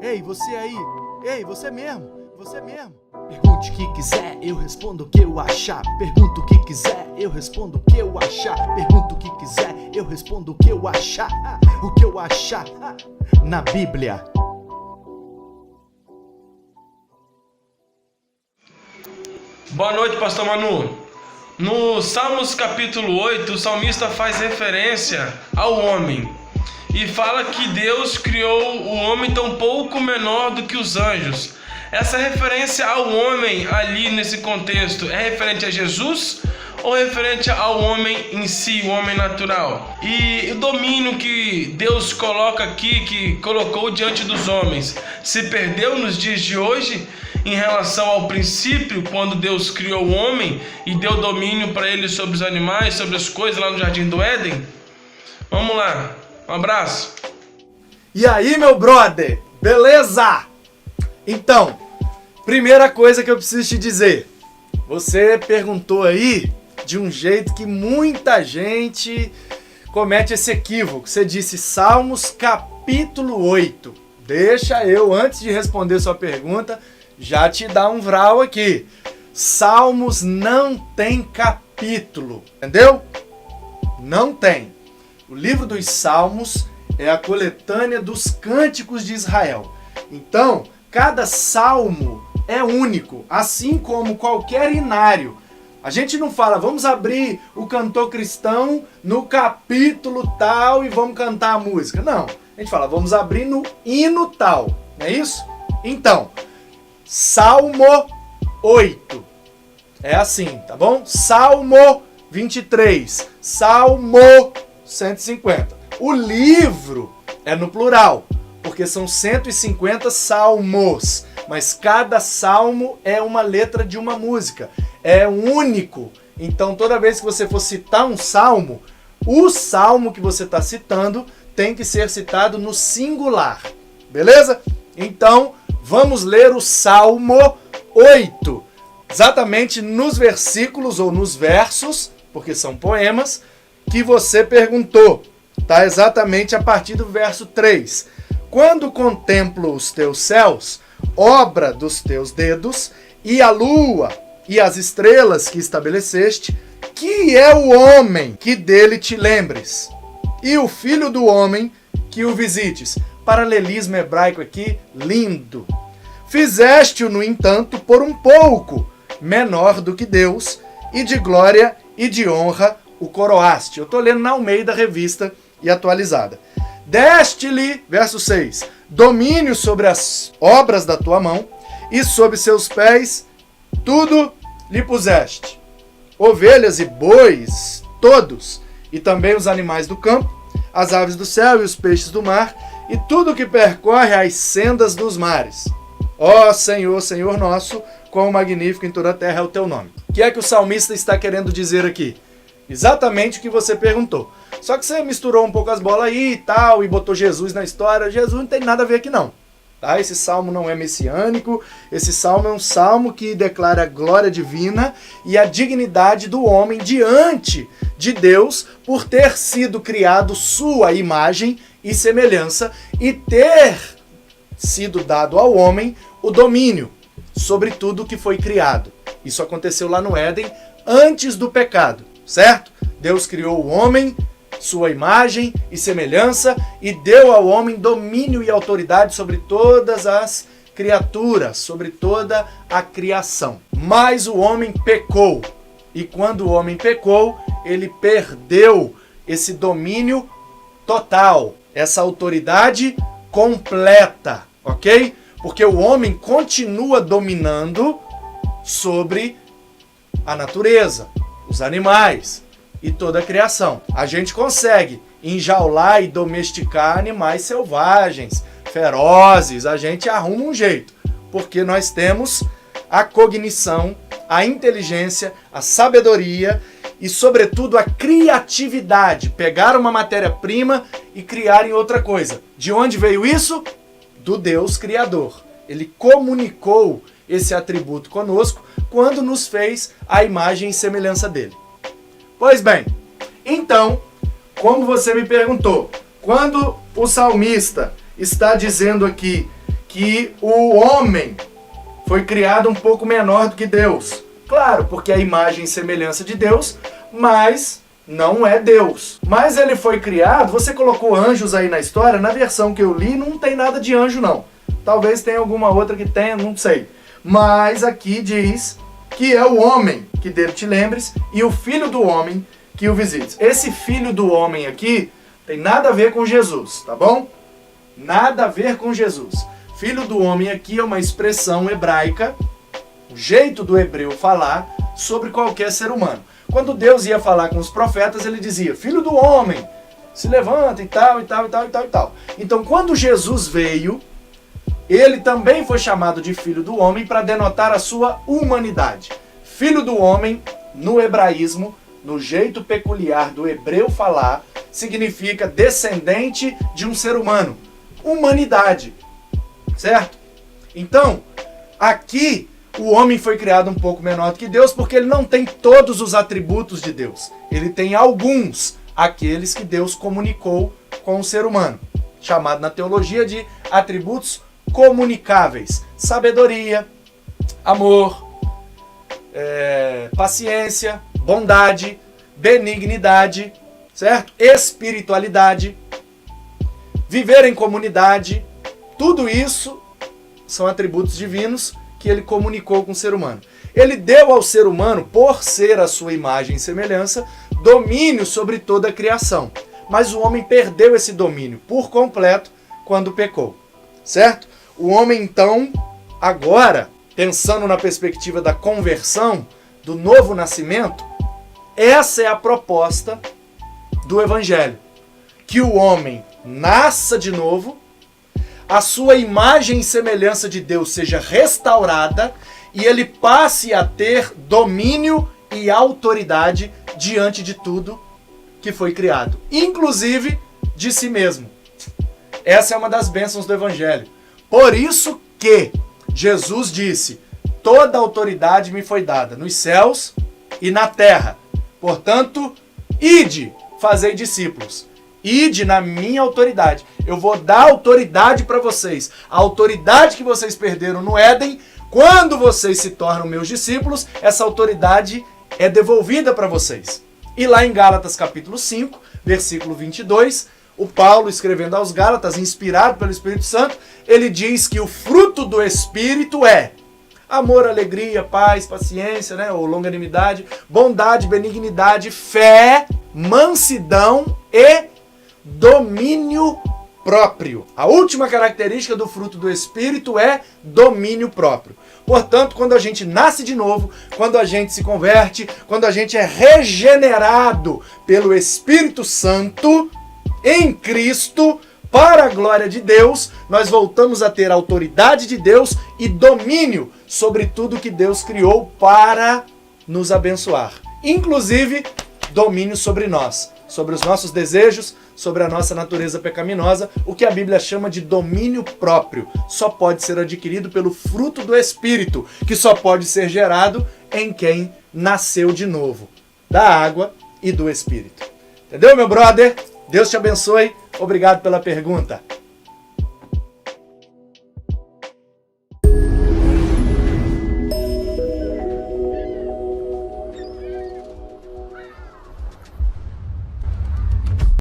Ei, você aí. Ei, você mesmo. Você mesmo. Pergunte o que quiser, eu respondo o que eu achar. Pergunta o que quiser, eu respondo o que eu achar. Pergunta o que quiser, eu respondo o que eu achar. O que eu achar na Bíblia. Boa noite, pastor Manu. No Salmos capítulo 8, o salmista faz referência ao homem e fala que Deus criou o homem tão pouco menor do que os anjos. Essa referência ao homem ali nesse contexto é referente a Jesus ou referente ao homem em si, o homem natural? E o domínio que Deus coloca aqui, que colocou diante dos homens, se perdeu nos dias de hoje em relação ao princípio, quando Deus criou o homem e deu domínio para ele sobre os animais, sobre as coisas lá no Jardim do Éden? Vamos lá, um abraço. E aí, meu brother, beleza? Então, primeira coisa que eu preciso te dizer. Você perguntou aí de um jeito que muita gente comete esse equívoco. Você disse Salmos capítulo 8. Deixa eu, antes de responder sua pergunta, já te dar um vral aqui. Salmos não tem capítulo, entendeu? Não tem. O livro dos Salmos é a coletânea dos cânticos de Israel. Então, cada salmo é único, assim como qualquer inário. A gente não fala, vamos abrir o cantor cristão no capítulo tal e vamos cantar a música. Não, a gente fala, vamos abrir no hino tal, não é isso? Então, Salmo 8. É assim, tá bom? Salmo 23. Salmo 150. O livro é no plural, porque são 150 salmos. Mas cada salmo é uma letra de uma música. É único. Então, toda vez que você for citar um salmo, o salmo que você está citando tem que ser citado no singular. Beleza? Então, vamos ler o Salmo 8, exatamente nos versículos ou nos versos, porque são poemas, que você perguntou. Tá exatamente a partir do verso 3. Quando contemplo os teus céus, obra dos teus dedos, e a lua e as estrelas que estabeleceste, que é o homem que dele te lembres, e o filho do homem que o visites. Paralelismo hebraico aqui, lindo. Fizeste-o, no entanto, por um pouco menor do que Deus, e de glória e de honra o coroaste. Eu estou lendo na Almeida Revista e Atualizada. Deste-lhe, verso 6, domínio sobre as obras da tua mão, e sob seus pés tudo lhe puseste. Ovelhas e bois, todos, e também os animais do campo, as aves do céu e os peixes do mar, e tudo que percorre as sendas dos mares. Ó Senhor, Senhor nosso, quão magnífico em toda a terra é o teu nome. O que é que o salmista está querendo dizer aqui? Exatamente o que você perguntou. Só que você misturou um pouco as bolas aí e tal, e botou Jesus na história. Jesus não tem nada a ver aqui não. Tá? Esse salmo não é messiânico, esse salmo é um salmo que declara a glória divina e a dignidade do homem diante de Deus por ter sido criado sua imagem e semelhança e ter sido dado ao homem o domínio sobre tudo que foi criado. Isso aconteceu lá no Éden antes do pecado, certo? Deus criou o homem, sua imagem e semelhança, e deu ao homem domínio e autoridade sobre todas as criaturas, sobre toda a criação. Mas o homem pecou, e quando o homem pecou, ele perdeu esse domínio total, essa autoridade completa, ok? Porque o homem continua dominando sobre a natureza, os animais e toda a criação. A gente consegue enjaular e domesticar animais selvagens, ferozes, a gente arruma um jeito, porque nós temos a cognição, a inteligência, a sabedoria e, sobretudo, a criatividade. Pegar uma matéria-prima e criar em outra coisa. De onde veio isso? Do Deus Criador. Ele comunicou esse atributo conosco quando nos fez a imagem e semelhança dele. Pois bem, então, como você me perguntou, quando o salmista está dizendo aqui que que o homem foi criado um pouco menor do que Deus. Claro, porque é a imagem e semelhança de Deus, mas não é Deus. Mas ele foi criado, você colocou anjos aí na história, na versão que eu li não tem nada de anjo não. Talvez tenha alguma outra que tenha, não sei. Mas aqui diz que é o homem que dele te lembres e o filho do homem que o visites. Esse filho do homem aqui tem nada a ver com Jesus, tá bom? Nada a ver com Jesus. Filho do homem aqui é uma expressão hebraica, o jeito do hebreu falar sobre qualquer ser humano. Quando Deus ia falar com os profetas, ele dizia, filho do homem, se levanta e tal, e tal, e tal, e tal, e tal. Então, quando Jesus veio, ele também foi chamado de filho do homem para denotar a sua humanidade. Filho do homem, no hebraísmo, no jeito peculiar do hebreu falar, significa descendente de um ser humano. Humanidade. Certo? Então, aqui o homem foi criado um pouco menor do que Deus porque ele não tem todos os atributos de Deus. Ele tem alguns, aqueles que Deus comunicou com o ser humano, chamado na teologia de atributos comunicáveis. Sabedoria, amor, paciência, bondade, benignidade, certo? Espiritualidade, viver em comunidade, tudo isso são atributos divinos que ele comunicou com o ser humano. Ele deu ao ser humano, por ser a sua imagem e semelhança, domínio sobre toda a criação. Mas o homem perdeu esse domínio por completo quando pecou, certo? O homem, então, agora, pensando na perspectiva da conversão, do novo nascimento, essa é a proposta do Evangelho. Que o homem nasça de novo, a sua imagem e semelhança de Deus seja restaurada e ele passe a ter domínio e autoridade diante de tudo que foi criado, inclusive de si mesmo. Essa é uma das bênçãos do Evangelho. Por isso que Jesus disse, toda autoridade me foi dada nos céus e na terra. Portanto, ide, fazei discípulos. Ide na minha autoridade. Eu vou dar autoridade para vocês. A autoridade que vocês perderam no Éden, quando vocês se tornam meus discípulos, essa autoridade é devolvida para vocês. E lá em Gálatas capítulo 5, versículo 22, o Paulo, escrevendo aos Gálatas, inspirado pelo Espírito Santo, ele diz que o fruto do Espírito é amor, alegria, paz, paciência, ou longanimidade, bondade, benignidade, fé, mansidão e domínio próprio. A última característica do fruto do Espírito é domínio próprio. Portanto, quando a gente nasce de novo, quando a gente se converte, quando a gente é regenerado pelo Espírito Santo em Cristo, para a glória de Deus, nós voltamos a ter a autoridade de Deus e domínio sobre tudo que Deus criou para nos abençoar. Inclusive, domínio sobre nós, sobre os nossos desejos, sobre a nossa natureza pecaminosa, o que a Bíblia chama de domínio próprio. Só pode ser adquirido pelo fruto do Espírito, que só pode ser gerado em quem nasceu de novo, da água e do Espírito. Entendeu, meu brother? Deus te abençoe. Obrigado pela pergunta.